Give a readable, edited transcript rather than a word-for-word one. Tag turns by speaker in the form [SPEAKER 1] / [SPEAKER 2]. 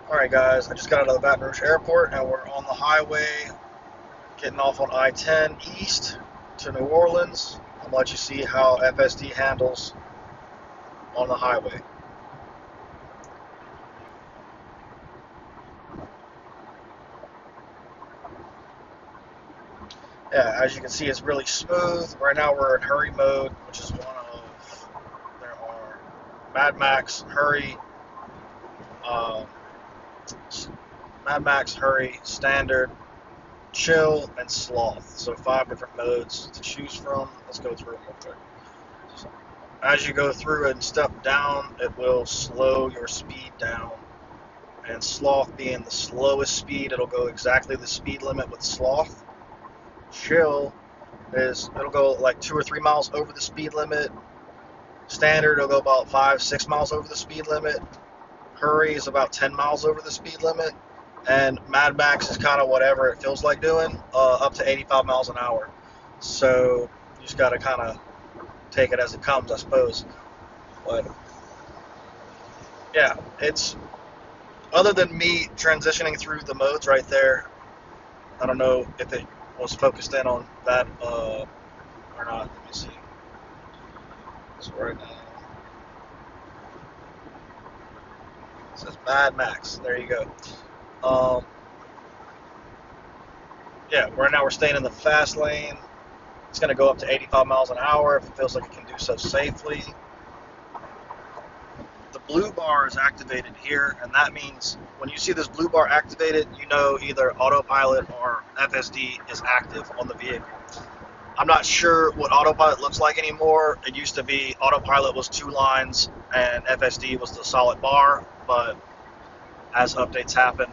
[SPEAKER 1] Alright guys, I just got out of the Baton Rouge airport and we're on the highway getting off on I-10 east to New Orleans. I'm gonna let you see how FSD handles on the highway. Yeah, as you can see, it's really smooth. Right now we're in hurry mode, which is there are Mad Max, hurry, um, Mad Max, hurry, standard, chill, and sloth. So 5 different modes to choose from. Let's go through them real quick. As you go through and step down, it will slow your speed down. And sloth being the slowest speed, it'll go exactly the speed limit with sloth. Chill it'll go like 2 or 3 miles over the speed limit. Standard, it'll go about 5, 6 miles over the speed limit. Hurry is about 10 miles over the speed limit. And Mad Max is kind of whatever it feels like doing, up to 85 miles an hour. So you just got to kind of take it as it comes, I suppose. But yeah, it's other than me transitioning through the modes right there. I don't know if it was focused in on that or not. Let me see. So right now it says Mad Max. There you go. Um, yeah, right now we're staying in the fast lane. It's going to go up to 85 miles an hour if it feels like it can do so safely. The blue bar is activated here, and that means when you see this blue bar activated, you know either autopilot or FSD is active on the vehicle. I'm not sure what autopilot looks like anymore. It used to be autopilot was 2 lines and FSD was the solid bar, but as updates happen,